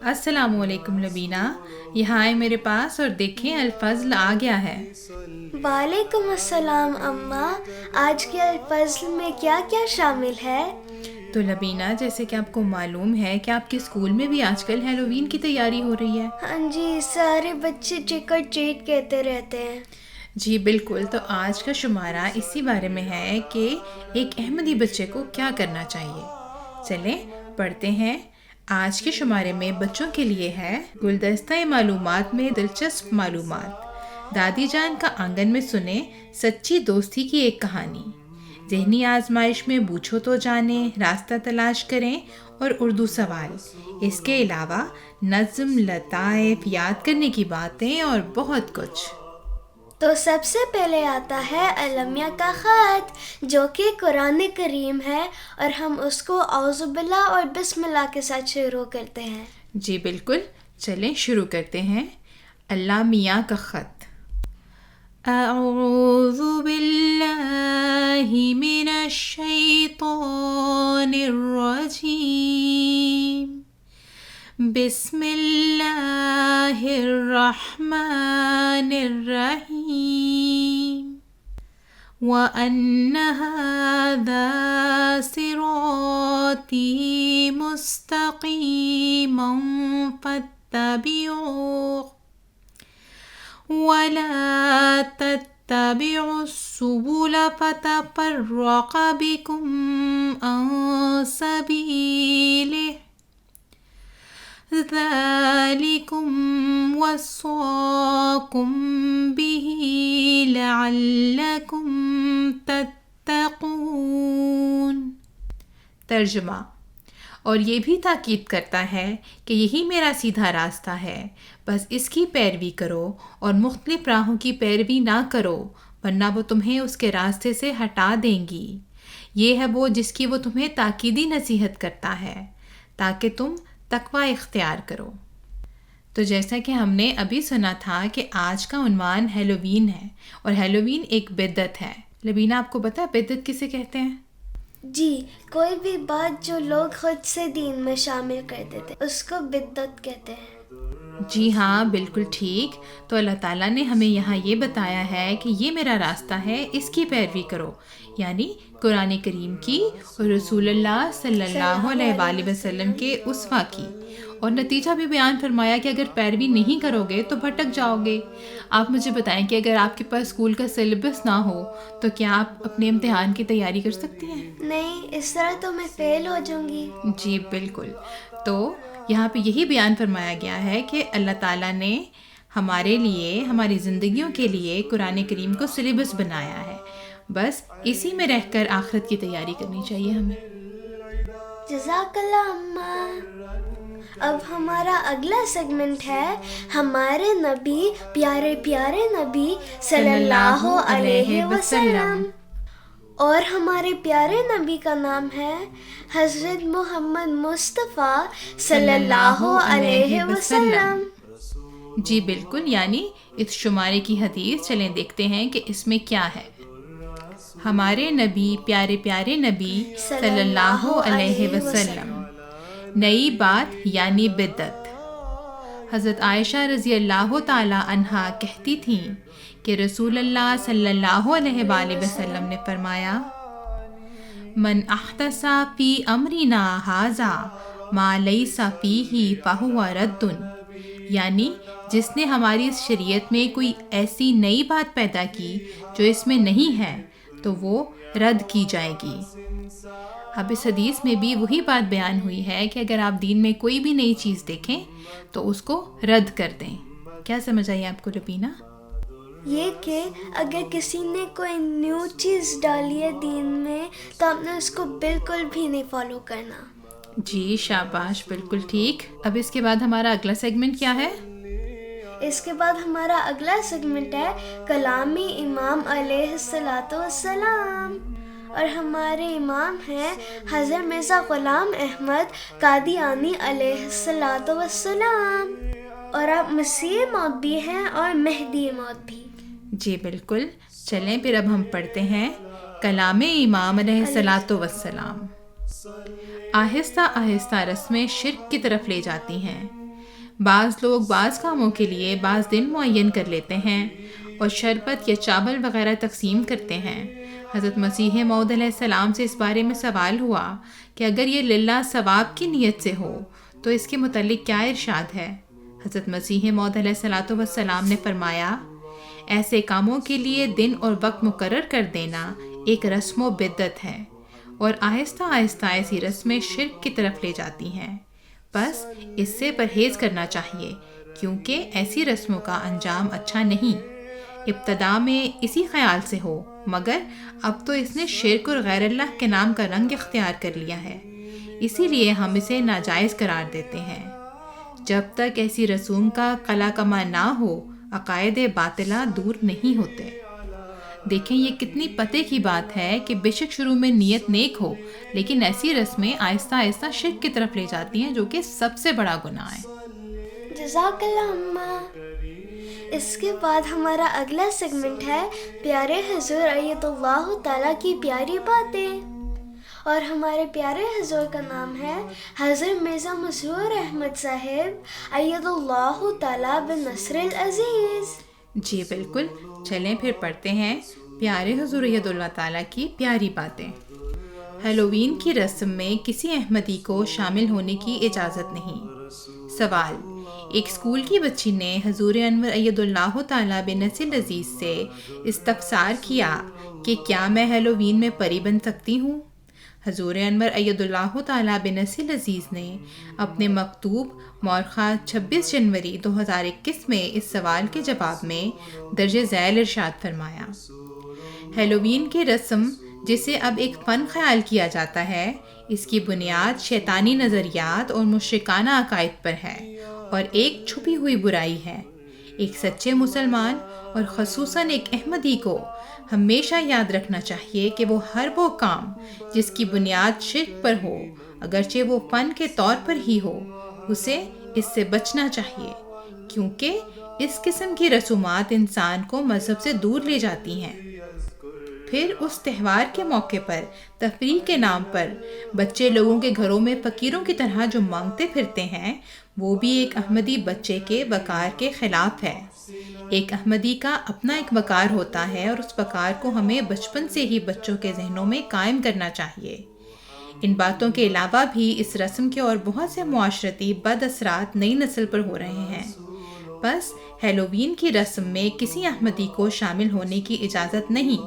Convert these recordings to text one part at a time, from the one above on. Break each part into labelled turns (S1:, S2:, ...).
S1: السلام علیکم لبینہ، یہاں آئے میرے پاس اور دیکھیں الفضل آ گیا ہے۔
S2: وعلیکم السلام اماں، آج کے الفضل میں کیا کیا شامل ہے؟
S1: تو لبینہ، جیسے کہ آپ کو معلوم ہے کہ آپ کے اسکول میں بھی آج کل ہیلووین کی تیاری ہو رہی ہے۔
S2: ہاں جی، سارے بچے ٹرک اور ٹریٹ کہتے رہتے ہیں۔
S1: جی بالکل، تو آج کا شمارہ اسی بارے میں ہے کہ ایک احمدی بچے کو کیا کرنا چاہیے۔ چلیں پڑھتے ہیں۔ آج کے شمارے میں بچوں کے لیے ہے گلدستہ معلومات میں دلچسپ معلومات۔ دادی جان کا آنگن میں سنیں سچی دوستی کی ایک کہانی۔ ذہنی آزمائش میں پوچھو تو جانیں، راستہ تلاش کریں اور اردو سوال۔ اس کے علاوہ نظم، لطائف، یاد کرنے کی باتیں اور بہت کچھ۔
S2: تو سب سے پہلے آتا ہے المیہ کا خط، جو کہ قرآن کریم ہے، اور ہم اس کو اعوذ باللہ اور بسم اللہ کے ساتھ شروع کرتے ہیں۔
S1: جی بالکل، چلیں شروع کرتے ہیں۔ اللہ میاں کا خط۔ اعوذ باللہ من الشیطان الرجیم، بسم اللہ الرحمن الرحیم، وَأَنَّ هَذَا صِرَاطِي مُسْتَقِيمًا فَاتَّبِعُوهُ وَلَا تَتَّبِعُوا السُّبُلَ فَتَفَرَّقَ بِكُمْ عَن سَبِيلِهِ ذَلِكُمْ وَصَّاكُمْ بِهِ لَعَلَّكُمْ تَتَّقُونَ۔ ترجمہ، اور یہ بھی تاکید کرتا ہے کہ یہی میرا سیدھا راستہ ہے، بس اس کی پیروی کرو اور مختلف راہوں کی پیروی نہ کرو، ورنہ وہ تمہیں اس کے راستے سے ہٹا دیں گی۔ یہ ہے وہ جس کی وہ تمہیں تاکیدی نصیحت کرتا ہے تاکہ تم تقوی اختیار کرو۔ تو جیسا کہ ہم نے ابھی سنا تھا کہ آج کا عنوان ہیلووین ہے، اور ہیلووین ایک بدعت ہے۔ لبینہ، آپ کو پتہ ہے بدعت کسے کہتے ہیں؟
S2: جی، کوئی بھی بات جو لوگ خود سے دین میں شامل کر دیتے اس کو بدعت کہتے ہیں۔
S1: جی ہاں، بالکل ٹھیک۔ تو اللہ تعالیٰ نے ہمیں یہاں یہ بتایا ہے کہ یہ میرا راستہ ہے، اس کی پیروی کرو، یعنی قرآن کریم کی اور رسول اللہ صلی اللہ علیہ وآلہ وسلم کے اسوہ کی، اور نتیجہ بھی بیان فرمایا کہ اگر پیروی نہیں کرو گے تو بھٹک جاؤ گے۔ آپ مجھے بتائیں کہ اگر آپ کے پاس اسکول کا سلیبس نہ ہو تو کیا آپ اپنے امتحان کی تیاری کر سکتی ہیں؟
S2: نہیں، اس طرح تو میں فیل ہو جاؤں گی۔
S1: جی بالکل۔ تو یہاں پہ یہی بیان فرمایا گیا ہے کہ اللہ تعالیٰ نے ہمارے لیے، ہماری زندگیوں کے لیے قرآن کریم کو سلیبس بنایا ہے، بس اسی میں رہ کر آخرت کی تیاری کرنی چاہیے ہمیں۔
S2: جزاک اللہ اماں۔ اب ہمارا اگلا سیگمنٹ ہے ہمارے نبی، پیارے پیارے نبی صلی اللہ علیہ وسلم، اور ہمارے پیارے نبی کا نام ہے حضرت محمد مصطفیٰ صلی اللہ علیہ وسلم۔
S1: جی بالکل، یعنی اس شمارے کی حدیث چلیں دیکھتے ہیں کہ اس میں کیا ہے۔ ہمارے نبی، پیارے پیارے نبی صلی اللہ علیہ وسلم۔ نئی بات یعنی بدعت۔ حضرت عائشہ رضی اللہ تعالی عنہا کہتی تھیں کہ رسول اللہ صلی اللہ علیہ وآلہ وسلم نے فرمایا، من احدث فی امرنا ھذا ما لیس فیہ فہو رد، یعنی جس نے ہماری اس شریعت میں کوئی ایسی نئی بات پیدا کی جو اس میں نہیں ہے تو وہ رد کی جائے گی۔ اب اس حدیث میں بھی وہی بات بیان ہوئی ہے کہ اگر آپ دین میں کوئی بھی نئی چیز دیکھیں تو اس کو رد کر دیں۔ کیا سمجھ آئی آپ کو ربینہ؟
S2: یہ کہ اگر کسی نے کوئی نیو چیز ڈالی ہے دین میں تو آپ نے اس کو بالکل بھی نہیں فالو کرنا۔
S1: جی شاباش، بالکل ٹھیک۔ اب اس کے بعد ہمارا اگلا سیگمنٹ کیا ہے؟
S2: اس کے بعد ہمارا اگلا سیگمنٹ ہے کلام امام علیہ السلام، اور ہمارے امام ہیں حضرت مرزا غلام احمد قادیانی علیہ السلام، اور آپ مسیح موعود بھی ہیں اور مہدی موعود بھی۔
S1: جی بالکل، چلیں پھر اب ہم پڑھتے ہیں کلام امام علیہ السلام۔ آہستہ آہستہ رسمیں شرک کی طرف لے جاتی ہیں۔ بعض لوگ بعض کاموں کے لیے بعض دن معین کر لیتے ہیں اور شربت یا چاول وغیرہ تقسیم کرتے ہیں۔ حضرت مسیح موعود علیہ السلام سے اس بارے میں سوال ہوا کہ اگر یہ للہ ثواب کی نیت سے ہو تو اس کے متعلق کیا ارشاد ہے؟ حضرت مسیح موعود علیہ السلام نے فرمایا، ایسے کاموں کے لیے دن اور وقت مقرر کر دینا ایک رسم و بدعت ہے اور آہستہ آہستہ ایسی رسمیں شرک کی طرف لے جاتی ہیں، بس اس سے پرہیز کرنا چاہیے کیونکہ ایسی رسموں کا انجام اچھا نہیں۔ ابتدا میں اسی خیال سے ہو، مگر اب تو اس نے شرک اور غیر اللہ کے نام کا رنگ اختیار کر لیا ہے، اسی لیے ہم اسے ناجائز قرار دیتے ہیں۔ جب تک ایسی رسوم کا قلع کما نہ ہو، عقائد باطلہ دور نہیں ہوتے۔ دیکھیں یہ کتنی پتے کی بات ہے کہ بے شک شروع میں نیت نیک ہو، لیکن ایسی رسمیں آہستہ آہستہ شرک کی طرف لے جاتی ہیں جو کہ سب سے بڑا گناہ ہے۔
S2: جزاک اللہ اماں۔ اس کے بعد ہمارا اگلا سیگمنٹ ہے پیارے حضور ایت اللہ تعالیٰ کی پیاری باتیں، اور ہمارے پیارے حضور کا نام ہے حضرت مرزا مسرور احمد صاحب ایت اللہ تعالیٰ بن نصر العزیز۔
S1: جی بالکل، چلیں پھر پڑھتے ہیں پیارے حضور ایت اللہ تعالیٰ کی پیاری باتیں۔ ہیلووین کی رسم میں کسی احمدی کو شامل ہونے کی اجازت نہیں۔ سوال، ایک اسکول کی بچی نے حضور انور ایت اللہ تعالیٰ بن نصر العزیز سے استفسار کیا کہ کیا میں ہیلووین میں پری بن سکتی ہوں؟ حضور انور ایت اللہ تعالیٰ بن نصر العزیز نے اپنے مکتوب مورخہ 26 جنوری 2021 میں اس سوال کے جواب میں درج ذیل ارشاد فرمایا، ہیلووین کی رسم جسے اب ایک فن خیال کیا جاتا ہے، اس کی بنیاد شیطانی نظریات اور مشرکانہ عقائد پر ہے اور ایک چھپی ہوئی برائی ہے۔ ایک سچے مسلمان اور خصوصاً ایک احمدی کو ہمیشہ یاد رکھنا چاہیے کہ وہ ہر وہ کام جس کی بنیاد شرک پر ہو، اگرچہ وہ فن کے طور پر ہی ہو، اسے اس سے بچنا چاہیے، کیونکہ اس قسم کی رسومات انسان کو مذہب سے دور لے جاتی ہیں۔ پھر اس تہوار کے موقع پر تفریح کے نام پر بچے لوگوں کے گھروں میں فقیروں کی طرح جو مانگتے پھرتے ہیں، وہ بھی ایک احمدی بچے کے وقار کے خلاف ہے۔ ایک احمدی کا اپنا ایک وقار ہوتا ہے اور اس وقار کو ہمیں بچپن سے ہی بچوں کے ذہنوں میں قائم کرنا چاہیے۔ ان باتوں کے علاوہ بھی اس رسم کے اور بہت سے معاشرتی بد اثرات نئی نسل پر ہو رہے ہیں۔ بس ہیلووین کی رسم میں کسی احمدی کو شامل ہونے کی اجازت نہیں،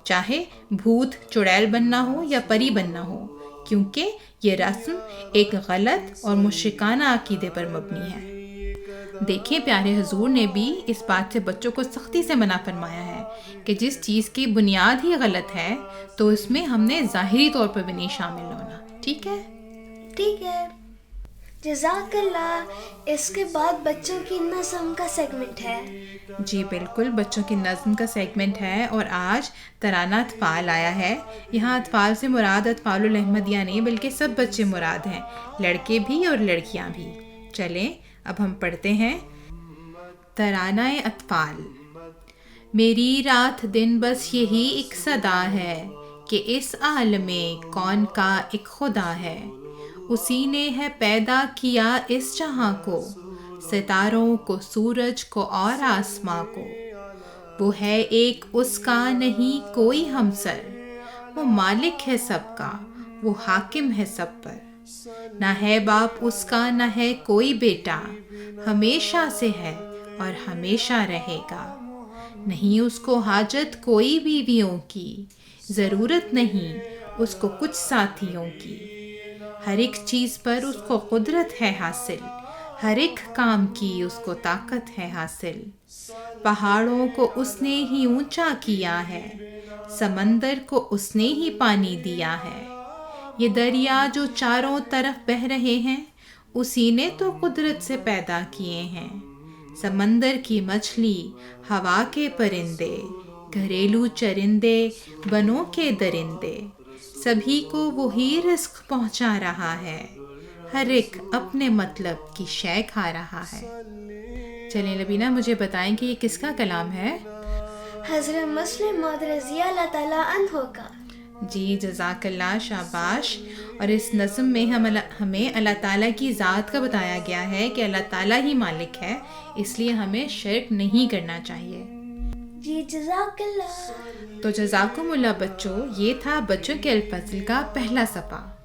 S1: چاہے بھوت چڑیل بننا ہو یا پری بننا ہو، کیونکہ یہ رسم ایک غلط اور مشرکانہ عقیدے پر مبنی ہے۔ دیکھیں پیارے حضور نے بھی اس بات سے بچوں کو سختی سے منع فرمایا ہے کہ جس چیز کی بنیاد ہی غلط ہے تو اس میں ہم نے ظاہری طور پر بھی نہیں شامل ہونا۔ ٹھیک ہے؟
S2: ٹھیک ہے، جزاک اللہ۔ اس کے بعد بچوں کی نظم کا سیگمنٹ ہے۔
S1: جی بالکل، بچوں کی نظم کا سیگمنٹ ہے، اور آج ترانہ اطفال آیا ہے۔ یہاں اطفال سے مراد اطفال الاحمدیہ نہیں بلکہ سب بچے مراد ہیں، لڑکے بھی اور لڑکیاں بھی۔ چلیں اب ہم پڑھتے ہیں ترانہ اطفال۔ میری رات دن بس یہی ایک صدا ہے کہ اس عالم کون کا ایک خدا ہے، اسی نے ہے پیدا کیا اس جہاں کو، ستاروں کو، سورج کو اور آسماں کو۔ وہ ہے ایک، اس کا نہیں کوئی ہمسر، وہ مالک ہے سب کا، وہ حاکم ہے سب پر۔ نہ ہے باپ اس کا، نہ ہے کوئی بیٹا، ہمیشہ سے ہے اور ہمیشہ رہے گا۔ نہیں اس کو حاجت کوئی بیویوں کی، ضرورت نہیں اس کو کچھ ساتھیوں کی۔ ہر ایک چیز پر اس کو قدرت ہے حاصل، ہر ایک کام کی اس کو طاقت ہے حاصل۔ پہاڑوں کو اس نے ہی اونچا کیا ہے، سمندر کو اس نے ہی پانی دیا ہے۔ یہ دریا جو چاروں طرف بہہ رہے ہیں، اسی نے تو قدرت سے پیدا کیے ہیں۔ سمندر کی مچھلی، ہوا کے پرندے، گھریلو چرندے، بنوں کے درندے، سبھی کو وہی رزق پہنچا رہا ہے، ہر ایک اپنے مطلب کی شے کھا رہا ہے۔ چلیں لبینہ مجھے بتائیں کہ یہ کس کا کلام ہے؟
S2: حضرت مسلم موعود رضی اللہ تعالیٰ عنہ کا۔
S1: جی جزاک اللہ، شاباش۔ اور اس نظم میں ہمیں اللہ تعالیٰ کی ذات کا بتایا گیا ہے کہ اللہ تعالیٰ ہی مالک ہے، اس لیے ہمیں شرک نہیں کرنا چاہیے۔
S2: جی جزاک اللہ۔
S1: تو جزاکم اللہ بچوں، یہ تھا بچوں کے الفصل کا پہلا صفحہ۔